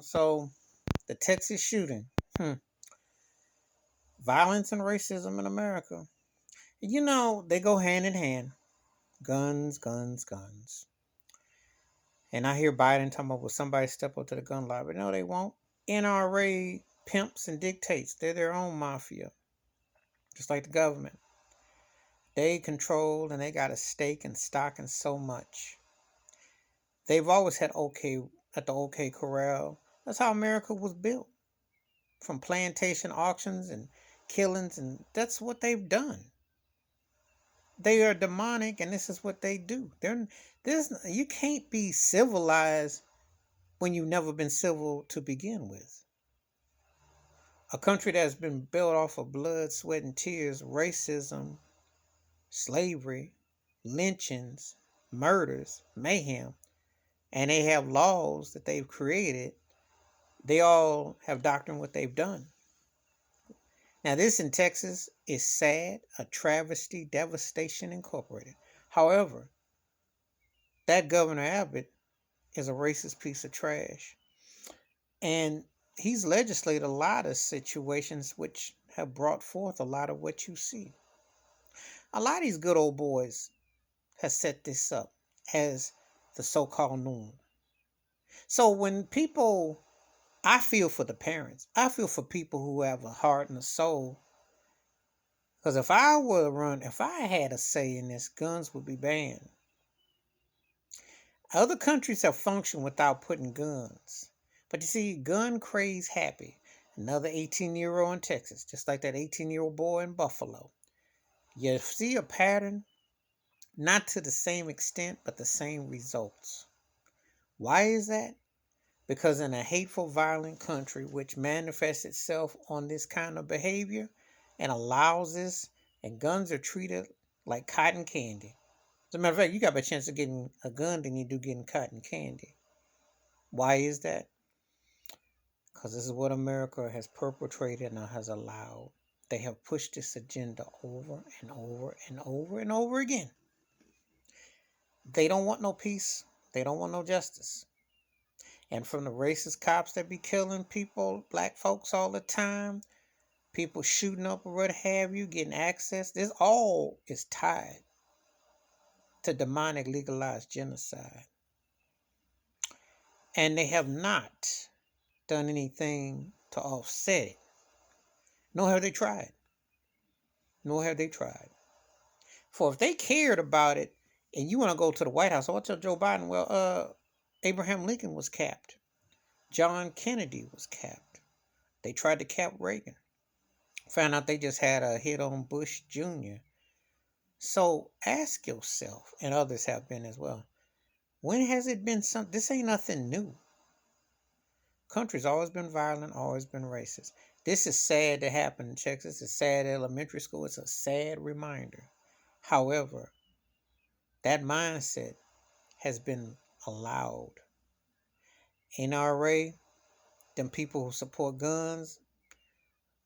So the Texas shooting, violence and racism in America. They go hand in hand. Guns, guns, guns. And I hear Biden talking about will somebody step up to the gun lobby. No, they won't. NRA pimps and dictates. They're their own mafia, just like the government. They control and they got a stake and stock in so much. They've always had OK at the OK Corral. That's how America was built. From plantation auctions and killings, and that's what they've done. They are demonic, and this is what they do. You can't be civilized when you've never been civil to begin with. A country that's been built off of blood, sweat, and tears, racism, slavery, lynchings, murders, mayhem, and they have laws that they've created. They all have doctrine what they've done. Now, this in Texas is sad, a travesty, devastation incorporated. However, that Governor Abbott is a racist piece of trash. And he's legislated a lot of situations which have brought forth a lot of what you see. A lot of these good old boys have set this up as the so-called norm. So when people, I feel for the parents. I feel for people who have a heart and a soul. Because if I had a say in this, guns would be banned. Other countries have functioned without putting guns. But you see, gun craze happy. Another 18-year-old in Texas, just like that 18-year-old boy in Buffalo. You see a pattern, not to the same extent, but the same results. Why is that? Because in a hateful, violent country which manifests itself on this kind of behavior and allows this, and guns are treated like cotton candy. As a matter of fact, you got a chance of getting a gun than you do getting cotton candy. Why is that? Because this is what America has perpetrated and has allowed. They have pushed this agenda over and over and over and over again. They don't want no peace. They don't want no justice. And from the racist cops that be killing people, black folks all the time, people shooting up or what have you, getting access, this all is tied to demonic legalized genocide. And they have not done anything to offset it. Nor have they tried. Nor have they tried. For if they cared about it, and you want to go to the White House, I'll tell Joe Biden, well, Abraham Lincoln was capped. John Kennedy was capped. They tried to cap Reagan. Found out they just had a hit on Bush Jr. So ask yourself, and others have been as well, when has it been something? This ain't nothing new. Country's always been violent, always been racist. This is sad to happen in Texas. It's sad elementary school. It's a sad reminder. However, that mindset has been allowed. NRA, them people who support guns,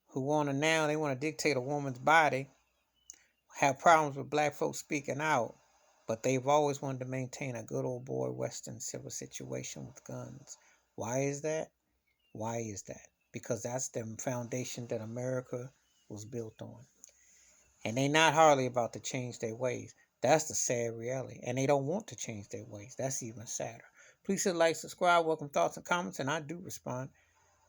who they want to dictate a woman's body, have problems with black folks speaking out, but they've always wanted to maintain a good old boy Western civil situation with guns. Why is that? Why is that? Because that's the foundation that America was built on. And they not hardly about to change their ways. That's the sad reality. And they don't want to change their ways. That's even sadder. Please hit like, subscribe, welcome thoughts and comments, and I do respond.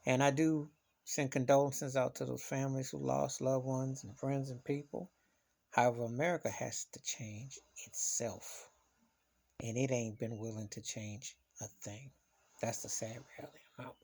And I do send condolences out to those families who lost loved ones and friends and people. However, America has to change itself. And it ain't been willing to change a thing. That's the sad reality. I'm out.